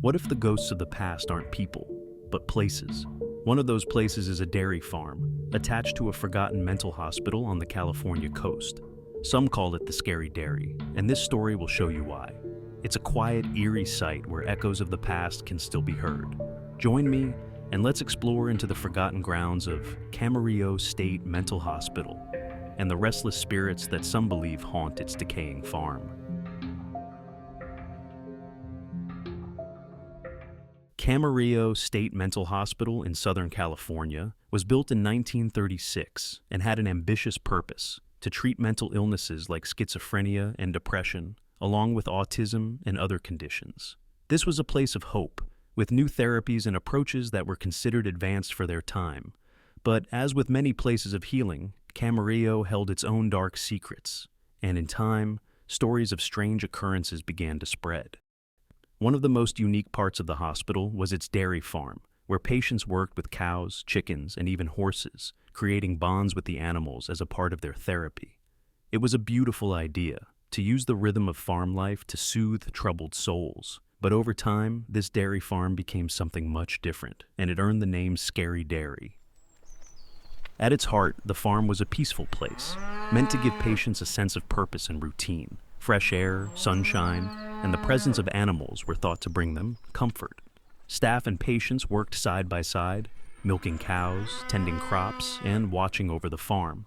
What if the ghosts of the past aren't people, but places? One of those places is a dairy farm, attached to a forgotten mental hospital on the California coast. Some call it the Scary Dairy, and this story will show you why. It's a quiet, eerie site where echoes of the past can still be heard. Join me, and let's explore into the forgotten grounds of Camarillo State Mental Hospital and the restless spirits that some believe haunt its decaying farm. Camarillo State Mental Hospital in Southern California was built in 1936 and had an ambitious purpose: to treat mental illnesses like schizophrenia and depression, along with autism and other conditions. This was a place of hope, with new therapies and approaches that were considered advanced for their time. But as with many places of healing, Camarillo held its own dark secrets, and in time, stories of strange occurrences began to spread. One of the most unique parts of the hospital was its dairy farm, where patients worked with cows, chickens, and even horses, creating bonds with the animals as a part of their therapy. It was a beautiful idea, to use the rhythm of farm life to soothe troubled souls. But over time, this dairy farm became something much different, and it earned the name Scary Dairy. At its heart, the farm was a peaceful place, meant to give patients a sense of purpose and routine. Fresh air, sunshine, and the presence of animals were thought to bring them comfort. Staff and patients worked side by side, milking cows, tending crops, and watching over the farm.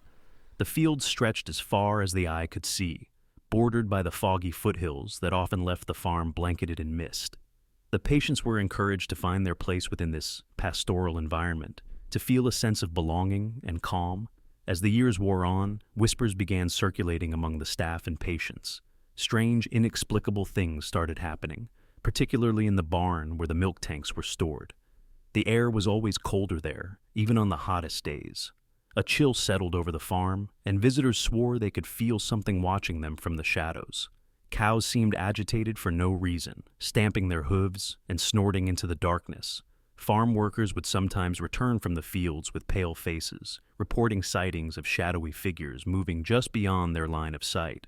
The fields stretched as far as the eye could see, bordered by the foggy foothills that often left the farm blanketed in mist. The patients were encouraged to find their place within this pastoral environment, to feel a sense of belonging and calm. As the years wore on, whispers began circulating among the staff and patients. Strange, inexplicable things started happening, particularly in the barn where the milk tanks were stored. The air was always colder there, even on the hottest days. A chill settled over the farm, and visitors swore they could feel something watching them from the shadows. Cows seemed agitated for no reason, stamping their hooves and snorting into the darkness. Farm workers would sometimes return from the fields with pale faces, reporting sightings of shadowy figures moving just beyond their line of sight.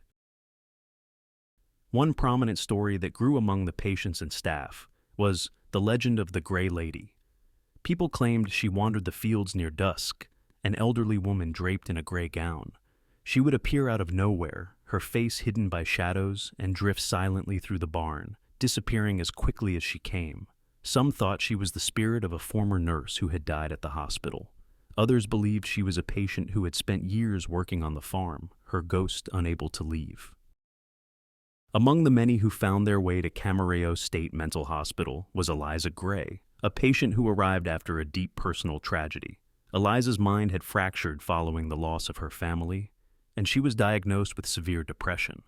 One prominent story that grew among the patients and staff was the legend of the Gray Lady. People claimed she wandered the fields near dusk, an elderly woman draped in a gray gown. She would appear out of nowhere, her face hidden by shadows, and drift silently through the barn, disappearing as quickly as she came. Some thought she was the spirit of a former nurse who had died at the hospital. Others believed she was a patient who had spent years working on the farm, her ghost unable to leave. Among the many who found their way to Camarillo State Mental Hospital was Eliza Gray, a patient who arrived after a deep personal tragedy. Eliza's mind had fractured following the loss of her family, and she was diagnosed with severe depression.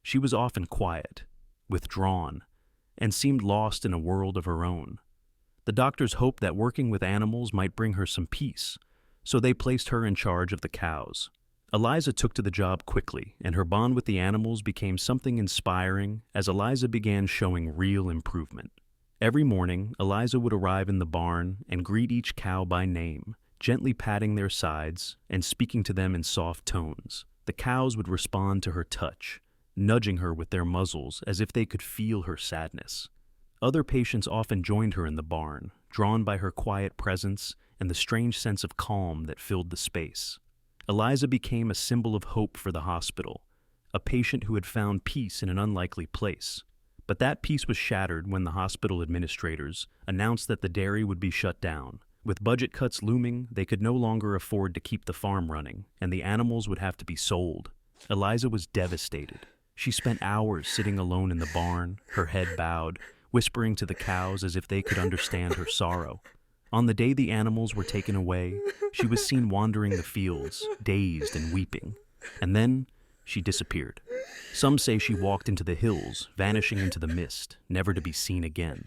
She was often quiet, withdrawn, and seemed lost in a world of her own. The doctors hoped that working with animals might bring her some peace, so they placed her in charge of the cows. Eliza took to the job quickly, and her bond with the animals became something inspiring as Eliza began showing real improvement. Every morning, Eliza would arrive in the barn and greet each cow by name, gently patting their sides and speaking to them in soft tones. The cows would respond to her touch, nudging her with their muzzles as if they could feel her sadness. Other patients often joined her in the barn, drawn by her quiet presence and the strange sense of calm that filled the space. Eliza became a symbol of hope for the hospital, a patient who had found peace in an unlikely place. But that peace was shattered when the hospital administrators announced that the dairy would be shut down. With budget cuts looming, they could no longer afford to keep the farm running, and the animals would have to be sold. Eliza was devastated. She spent hours sitting alone in the barn, her head bowed, whispering to the cows as if they could understand her sorrow. On the day the animals were taken away, she was seen wandering the fields, dazed and weeping. And then she disappeared. Some say she walked into the hills, vanishing into the mist, never to be seen again.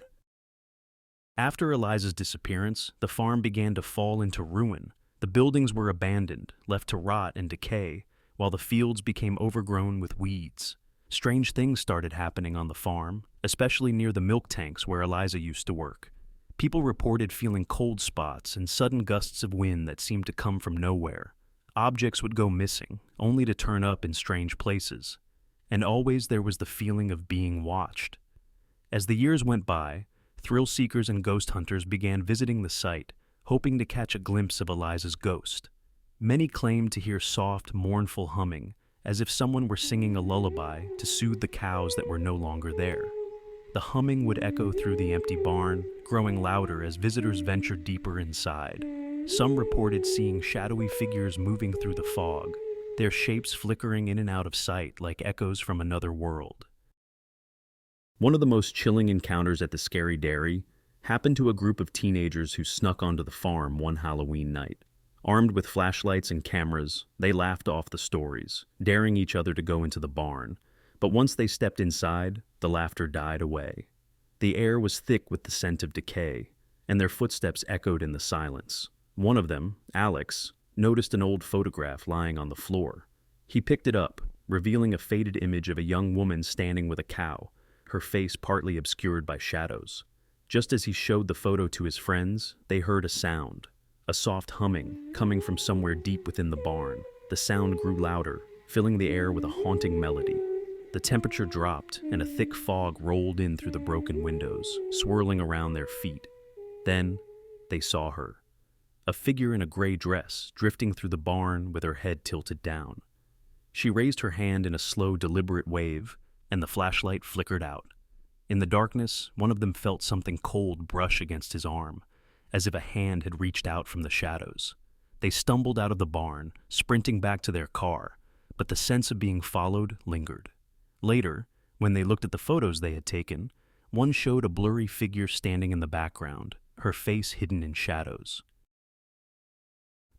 After Eliza's disappearance, the farm began to fall into ruin. The buildings were abandoned, left to rot and decay, while the fields became overgrown with weeds. Strange things started happening on the farm, especially near the milk tanks where Eliza used to work. People reported feeling cold spots and sudden gusts of wind that seemed to come from nowhere. Objects would go missing, only to turn up in strange places. And always there was the feeling of being watched. As the years went by, thrill seekers and ghost hunters began visiting the site, hoping to catch a glimpse of Eliza's ghost. Many claimed to hear soft, mournful humming, as if someone were singing a lullaby to soothe the cows that were no longer there. The humming would echo through the empty barn, growing louder as visitors ventured deeper inside. Some reported seeing shadowy figures moving through the fog, their shapes flickering in and out of sight like echoes from another world. One of the most chilling encounters at the Scary Dairy happened to a group of teenagers who snuck onto the farm one Halloween night. Armed with flashlights and cameras, they laughed off the stories, daring each other to go into the barn. But once they stepped inside, the laughter died away. The air was thick with the scent of decay, and their footsteps echoed in the silence. One of them, Alex, noticed an old photograph lying on the floor. He picked it up, revealing a faded image of a young woman standing with a cow, her face partly obscured by shadows. Just as he showed the photo to his friends, they heard a sound, a soft humming coming from somewhere deep within the barn. The sound grew louder, filling the air with a haunting melody. The temperature dropped, and a thick fog rolled in through the broken windows, swirling around their feet. Then, they saw her. A figure in a gray dress, drifting through the barn with her head tilted down. She raised her hand in a slow, deliberate wave, and the flashlight flickered out. In the darkness, one of them felt something cold brush against his arm, as if a hand had reached out from the shadows. They stumbled out of the barn, sprinting back to their car, but the sense of being followed lingered. Later, when they looked at the photos they had taken, one showed a blurry figure standing in the background, her face hidden in shadows.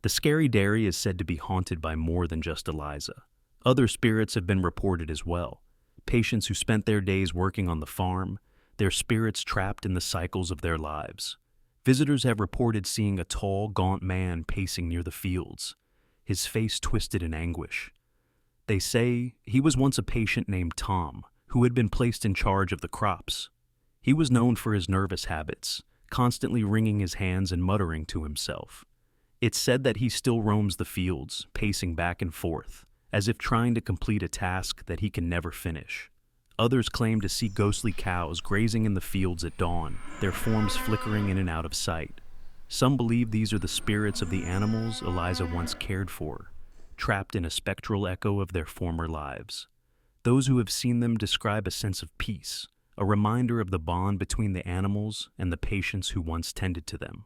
The Scary Dairy is said to be haunted by more than just Eliza. Other spirits have been reported as well. Patients who spent their days working on the farm, their spirits trapped in the cycles of their lives. Visitors have reported seeing a tall, gaunt man pacing near the fields, his face twisted in anguish. They say he was once a patient named Tom, who had been placed in charge of the crops. He was known for his nervous habits, constantly wringing his hands and muttering to himself. It's said that he still roams the fields, pacing back and forth, as if trying to complete a task that he can never finish. Others claim to see ghostly cows grazing in the fields at dawn, their forms flickering in and out of sight. Some believe these are the spirits of the animals Eliza once cared for, trapped in a spectral echo of their former lives. Those who have seen them describe a sense of peace, a reminder of the bond between the animals and the patients who once tended to them.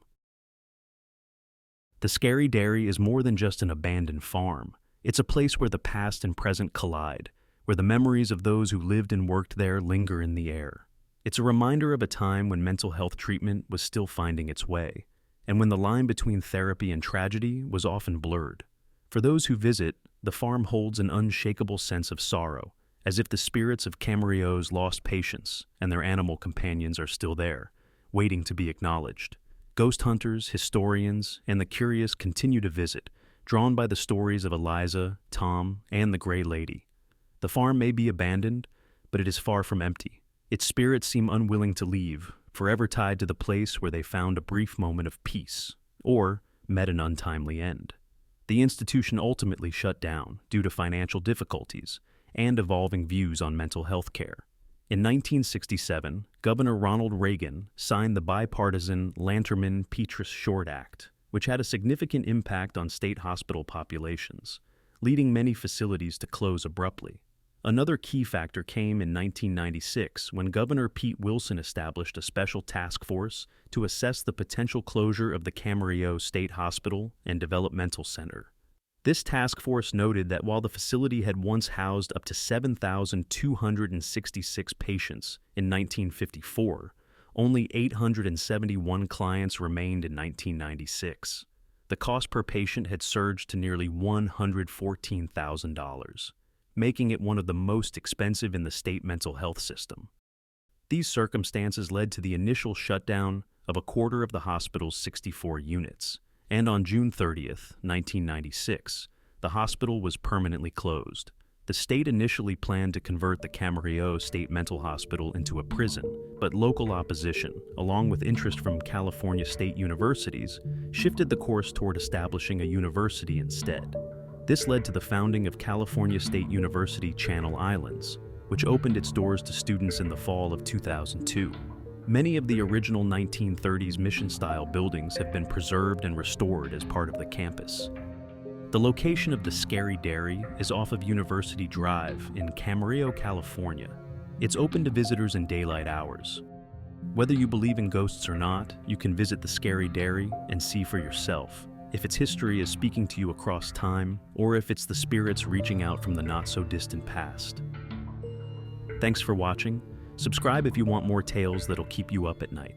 The Scary Dairy is more than just an abandoned farm. It's a place where the past and present collide, where the memories of those who lived and worked there linger in the air. It's a reminder of a time when mental health treatment was still finding its way, and when the line between therapy and tragedy was often blurred. For those who visit, the farm holds an unshakable sense of sorrow, as if the spirits of Camarillo's lost patients and their animal companions are still there, waiting to be acknowledged. Ghost hunters, historians, and the curious continue to visit, drawn by the stories of Eliza, Tom, and the Gray Lady. The farm may be abandoned, but it is far from empty. Its spirits seem unwilling to leave, forever tied to the place where they found a brief moment of peace, or met an untimely end. The institution ultimately shut down due to financial difficulties and evolving views on mental health care. In 1967, Governor Ronald Reagan signed the bipartisan Lanterman-Petrus Short Act, which had a significant impact on state hospital populations, leading many facilities to close abruptly. Another key factor came in 1996 when Governor Pete Wilson established a special task force to assess the potential closure of the Camarillo State Hospital and Developmental Center. This task force noted that while the facility had once housed up to 7,266 patients in 1954, only 871 clients remained in 1996. The cost per patient had surged to nearly $114,000, making it one of the most expensive in the state mental health system. These circumstances led to the initial shutdown of a quarter of the hospital's 64 units, and on June 30th, 1996, the hospital was permanently closed. The state initially planned to convert the Camarillo State Mental Hospital into a prison, but local opposition, along with interest from California state universities, shifted the course toward establishing a university instead. This led to the founding of California State University Channel Islands, which opened its doors to students in the fall of 2002. Many of the original 1930s mission-style buildings have been preserved and restored as part of the campus. The location of the Scary Dairy is off of University Drive in Camarillo, California. It's open to visitors in daylight hours. Whether you believe in ghosts or not, you can visit the Scary Dairy and see for yourself if its history is speaking to you across time, or if it's the spirits reaching out from the not-so-distant past. Thanks for watching. Subscribe if you want more tales that'll keep you up at night.